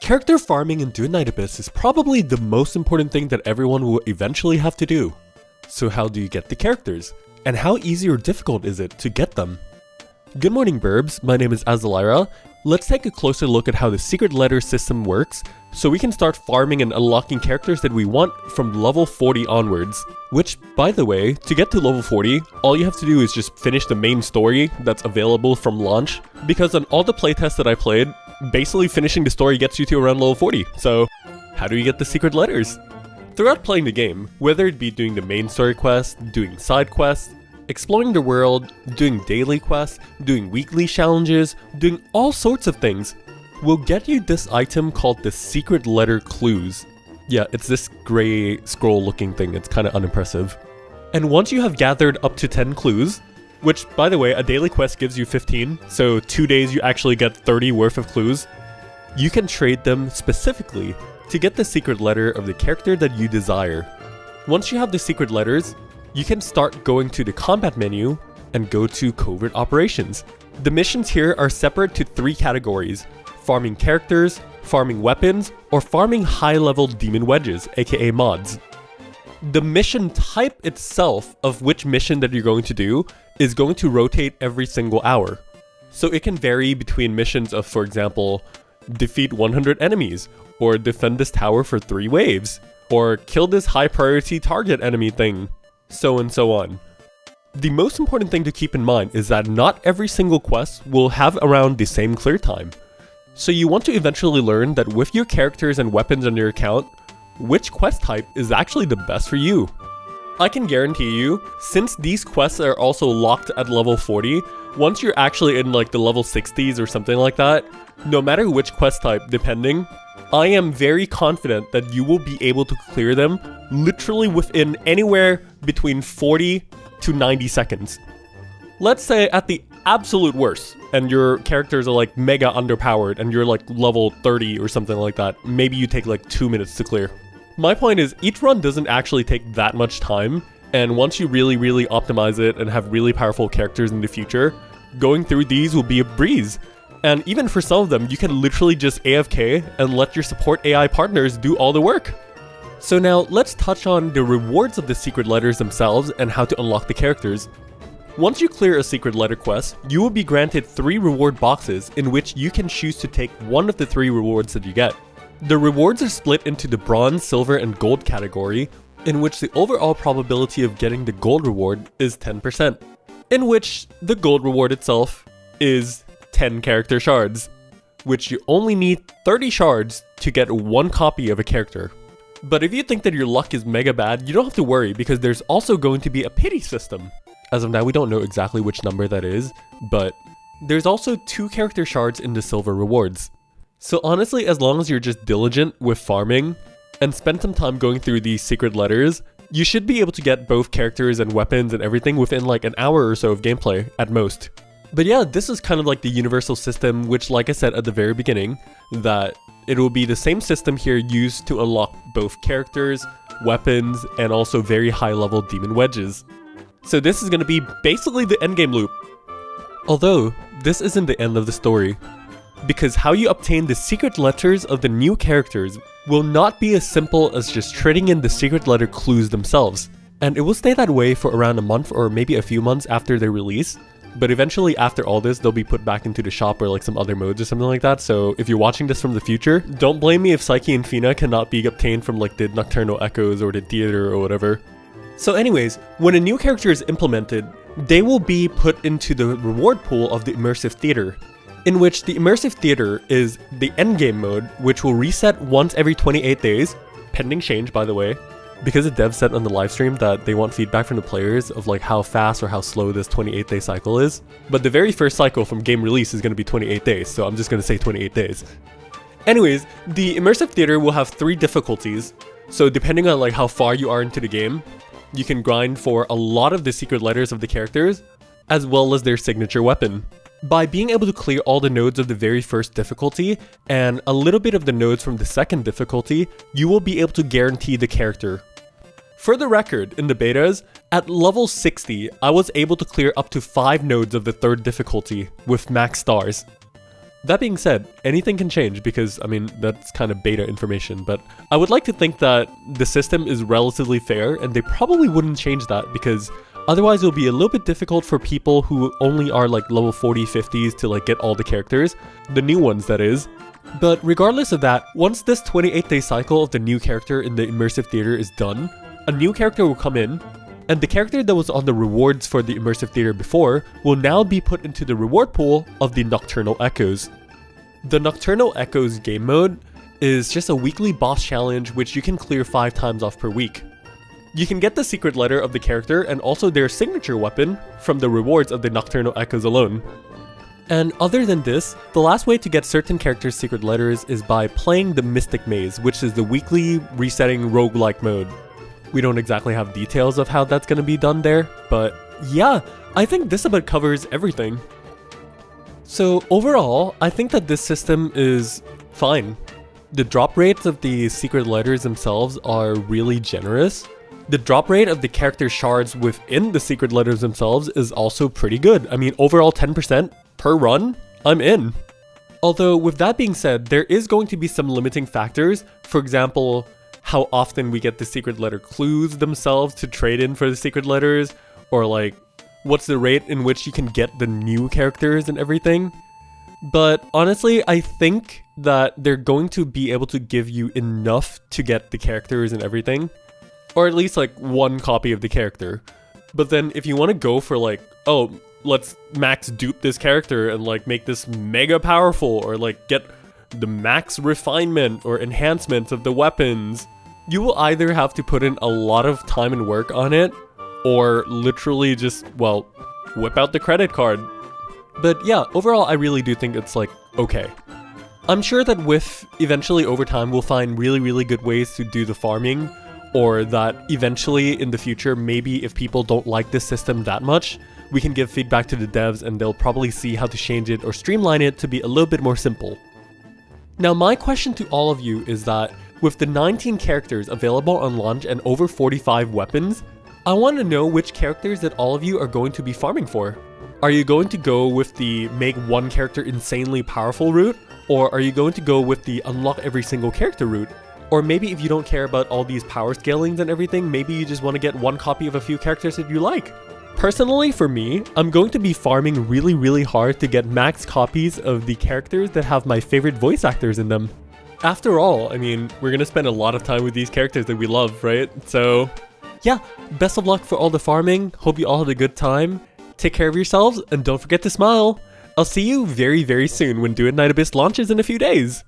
Character farming in Duet is probably the most important thing that everyone will eventually have to do. So how do you get the characters? And how easy or difficult is it to get them? Good morning Burbs, my name is Azalira. Let's take a closer look at how the secret letter system works so we can start farming and unlocking characters that we want from level 40 onwards. Which, by the way, to get to level 40, all you have to do is just finish the main story that's available from launch, because on all the playtests that I played, basically finishing the story gets you to around level 40, so how do you get the secret letters? Throughout playing the game, whether it be doing the main story quest, doing side quests, exploring the world, doing daily quests, doing weekly challenges, doing all sorts of things, will get you this item called the secret letter clues. Yeah, it's this gray scroll looking thing, it's kind of unimpressive. And once you have gathered up to 10 clues, which by the way, a daily quest gives you 15, so 2 days you actually get 30 worth of clues, you can trade them specifically to get the secret letter of the character that you desire. Once you have the secret letters, you can start going to the combat menu and go to covert operations. The missions here are separate to 3 categories: farming characters, farming weapons, or farming high-level demon wedges, aka mods. The mission type itself of which mission that you're going to do is going to rotate every single hour. So it can vary between missions of, for example, defeat 100 enemies, or defend this tower for 3 waves, or kill this high priority target enemy thing, so and so on. The most important thing to keep in mind is that not every single quest will have around the same clear time. So you want to eventually learn that with your characters and weapons on your account, which quest type is actually the best for you. I can guarantee you, since these quests are also locked at level 40, once you're actually in like the level 60s or something like that, no matter which quest type depending, I am very confident that you will be able to clear them literally within anywhere between 40 to 90 seconds. Let's say at the absolute worst, and your characters are like mega underpowered and you're like level 30 or something like that, maybe you take like 2 minutes to clear. My point is, each run doesn't actually take that much time, and once you really optimize it and have really powerful characters in the future, going through these will be a breeze. And even for some of them, you can literally just AFK and let your support AI partners do all the work. So now let's touch on the rewards of the secret letters themselves and how to unlock the characters. Once you clear a secret letter quest, you will be granted 3 reward boxes in which you can choose to take one of the 3 rewards that you get. The rewards are split into the bronze, silver, and gold category, in which the overall probability of getting the gold reward is 10%, in which the gold reward itself is 10 character shards, which you only need 30 shards to get 1 copy of a character. But if you think that your luck is mega bad, you don't have to worry because there's also going to be a pity system. As of now, we don't know exactly which number that is, but there's also 2 character shards in the silver rewards. So honestly, as long as you're just diligent with farming and spend some time going through these secret letters, you should be able to get both characters and weapons and everything within like an hour or so of gameplay at most. But yeah, this is kind of like the universal system, which like I said at the very beginning, that it will be the same system here used to unlock both characters, weapons, and also very high level demon wedges. So this is going to be basically the endgame loop. Although, this isn't the end of the story, because how you obtain the secret letters of the new characters will not be as simple as just trading in the secret letter clues themselves, and it will stay that way for around a month or maybe a few months after their release, but eventually after all this they'll be put back into the shop or like some other modes or something like that. So if you're watching this from the future, don't blame me if Psyche and Fina cannot be obtained from like the Nocturnal Echoes or the theater or whatever. So anyways, when a new character is implemented, they will be put into the reward pool of the immersive theater, in which the immersive theater is the endgame mode, which will reset once every 28 days, pending change by the way, because the devs said on the live stream that they want feedback from the players of like how fast or how slow this 28-day cycle is. But the very first cycle from game release is going to be 28 days, so I'm just going to say 28 days. Anyways, the immersive theater will have 3 difficulties, so depending on like how far you are into the game, you can grind for a lot of the secret letters of the characters, as well as their signature weapon. By being able to clear all the nodes of the very first difficulty, and a little bit of the nodes from the second difficulty, you will be able to guarantee the character. For the record, in the betas, at level 60, I was able to clear up to 5 nodes of the 3rd difficulty with max stars. That being said, anything can change because, I mean, that's kind of beta information, but I would like to think that the system is relatively fair and they probably wouldn't change that because otherwise it'll be a little bit difficult for people who only are like level 40, 50s to like get all the characters, the new ones that is. But regardless of that, once this 28-day cycle of the new character in the immersive theater is done, a new character will come in, and the character that was on the rewards for the immersive theater before will now be put into the reward pool of the Nocturnal Echoes. The Nocturnal Echoes game mode is just a weekly boss challenge which you can clear 5 times off per week. You can get the secret letter of the character and also their signature weapon from the rewards of the Nocturnal Echoes alone. And other than this, the last way to get certain characters' secret letters is by playing the Mystic Maze, which is the weekly resetting roguelike mode. We don't exactly have details of how that's going to be done there, but yeah, I think this about covers everything. So overall, I think that this system is fine. The drop rates of the secret letters themselves are really generous. The drop rate of the character shards within the secret letters themselves is also pretty good. I mean, overall 10% per run, I'm in. Although with that being said, there is going to be some limiting factors. For example, how often we get the secret letter clues themselves to trade in for the secret letters, or like what's the rate in which you can get the new characters and everything. But honestly, I think that they're going to be able to give you enough to get the characters and everything, or at least like one copy of the character. But then if you want to go for like, oh, let's max dupe this character and like make this mega powerful, or like get the max refinement or enhancement of the weapons, you will either have to put in a lot of time and work on it, or literally just, well, whip out the credit card. But yeah, overall I really do think it's like, okay. I'm sure that with eventually over time we'll find really good ways to do the farming, or that eventually in the future, maybe if people don't like this system that much, we can give feedback to the devs and they'll probably see how to change it or streamline it to be a little bit more simple. Now my question to all of you is that with the 19 characters available on launch and over 45 weapons, I want to know which characters that all of you are going to be farming for. Are you going to go with the make one character insanely powerful route? Or are you going to go with the unlock every single character route? Or maybe if you don't care about all these power scalings and everything, maybe you just want to get one copy of a few characters that you like. Personally, for me, I'm going to be farming really hard to get max copies of the characters that have my favorite voice actors in them. After all, I mean, we're going to spend a lot of time with these characters that we love, right? So yeah, best of luck for all the farming. Hope you all had a good time. Take care of yourselves and don't forget to smile. I'll see you very soon when Duet Night Abyss launches in a few days.